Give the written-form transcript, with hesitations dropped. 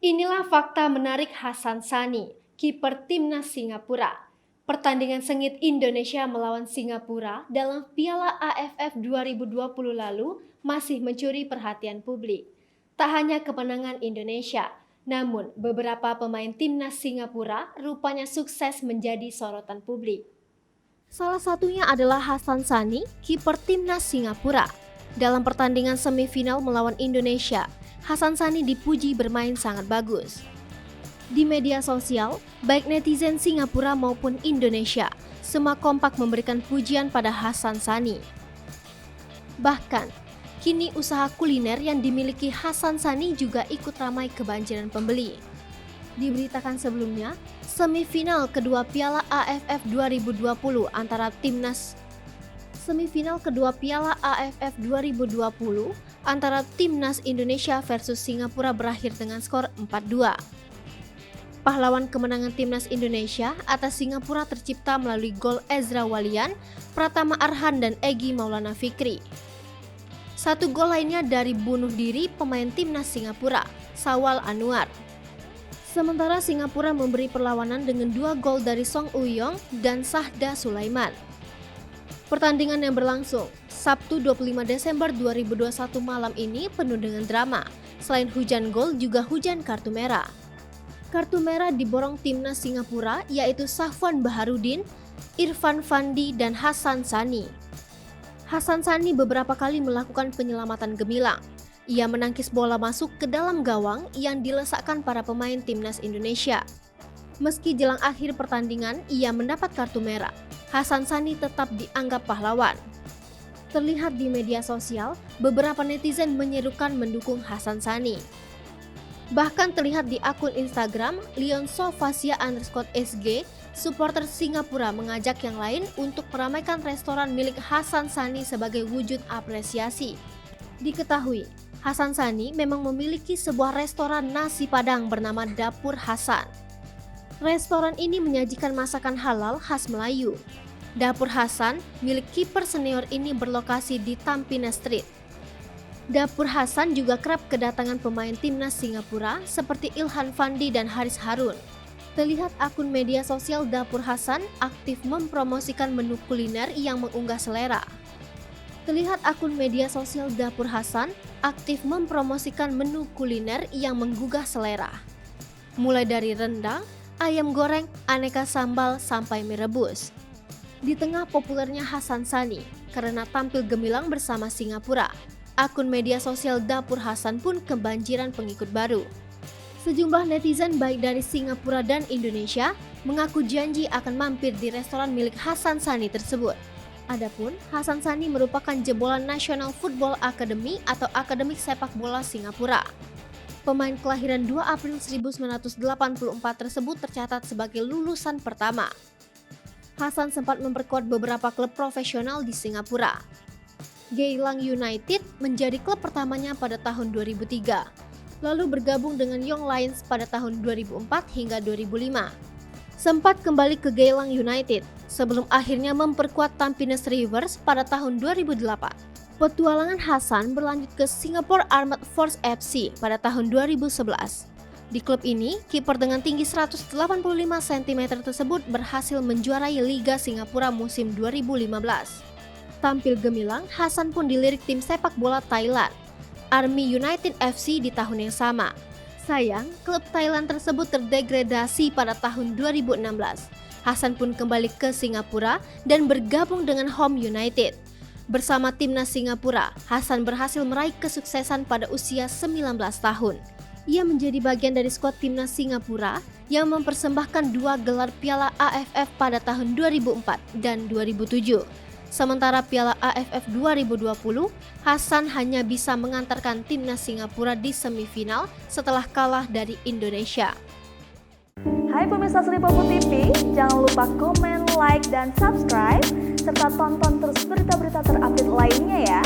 Inilah fakta menarik Hasan Sani, kiper timnas Singapura. Pertandingan sengit Indonesia melawan Singapura dalam Piala AFF 2020 lalu masih mencuri perhatian publik. Tak hanya kemenangan Indonesia, namun beberapa pemain timnas Singapura rupanya sukses menjadi sorotan publik. Salah satunya adalah Hasan Sani, kiper timnas Singapura. Dalam pertandingan semifinal melawan Indonesia, Hasan Sani dipuji bermain sangat bagus. Di media sosial, baik netizen Singapura maupun Indonesia, semua kompak memberikan pujian pada Hasan Sani. Bahkan, kini usaha kuliner yang dimiliki Hasan Sani juga ikut ramai kebanjiran pembeli. Diberitakan sebelumnya, semifinal kedua Piala AFF 2020 antara timnas Indonesia versus Singapura berakhir dengan skor 4-2. Pahlawan kemenangan timnas Indonesia atas Singapura tercipta melalui gol Ezra Walian, Pratama Arhan dan Egy Maulana Fikri. Satu gol lainnya dari bunuh diri pemain timnas Singapura, Sawal Anwar. Sementara Singapura memberi perlawanan dengan 2 gol dari Song Uyong dan Sahda Sulaiman. Pertandingan yang berlangsung Sabtu 25 Desember 2021 malam ini penuh dengan drama. Selain hujan gol juga hujan kartu merah. Kartu merah diborong timnas Singapura yaitu Safwan Baharudin, Irfan Fandi, dan Hasan Sani. Hasan Sani beberapa kali melakukan penyelamatan gemilang. Ia menangkis bola masuk ke dalam gawang yang dilesakkan para pemain timnas Indonesia. Meski jelang akhir pertandingan ia mendapat kartu merah, Hasan Sani tetap dianggap pahlawan. Terlihat di media sosial, beberapa netizen menyerukan mendukung Hasan Sani. Bahkan terlihat di akun Instagram @leonsofasia_sg, supporter Singapura mengajak yang lain untuk meramaikan restoran milik Hasan Sani sebagai wujud apresiasi. Diketahui, Hasan Sani memang memiliki sebuah restoran nasi Padang bernama Dapur Hasan. Restoran ini menyajikan masakan halal khas Melayu. Dapur Hasan milik kiper senior ini berlokasi di Tampines Street. Dapur Hasan juga kerap kedatangan pemain timnas Singapura seperti Ilhan Fandi dan Haris Harun. Terlihat akun media sosial Dapur Hasan aktif mempromosikan menu kuliner yang mengunggah selera. Terlihat akun media sosial Dapur Hasan aktif mempromosikan menu kuliner yang menggugah selera. Mulai dari rendang, ayam goreng, aneka sambal, sampai mie rebus. Di tengah populernya Hasan Sani karena tampil gemilang bersama Singapura, akun media sosial Dapur Hasan pun kebanjiran pengikut baru. Sejumlah netizen baik dari Singapura dan Indonesia mengaku janji akan mampir di restoran milik Hasan Sani tersebut. Adapun Hasan Sani merupakan jebolan National Football Academy atau Akademi Sepak Bola Singapura. Pemain kelahiran 2 April 1984 tersebut tercatat sebagai lulusan pertama. Hasan sempat memperkuat beberapa klub profesional di Singapura. Geylang United menjadi klub pertamanya pada tahun 2003, lalu bergabung dengan Young Lions pada tahun 2004 hingga 2005. Sempat kembali ke Geylang United sebelum akhirnya memperkuat Tampines Rivers pada tahun 2008. Petualangan Hasan berlanjut ke Singapore Armed Force FC pada tahun 2011. Di klub ini, kiper dengan tinggi 185 cm tersebut berhasil menjuarai Liga Singapura musim 2015. Tampil gemilang, Hasan pun dilirik tim sepak bola Thailand, Army United FC di tahun yang sama. Sayang, klub Thailand tersebut terdegradasi pada tahun 2016. Hasan pun kembali ke Singapura dan bergabung dengan Home United. Bersama timnas Singapura, Hasan berhasil meraih kesuksesan pada usia 19 tahun. Ia menjadi bagian dari skuad timnas Singapura yang mempersembahkan 2 gelar Piala AFF pada tahun 2004 dan 2007. Sementara Piala AFF 2020, Hasan hanya bisa mengantarkan timnas Singapura di semifinal setelah kalah dari Indonesia. Hai pemirsa Sri Popo TV, jangan lupa komen, like, dan subscribe, serta tonton terus berita-berita terupdate lainnya ya.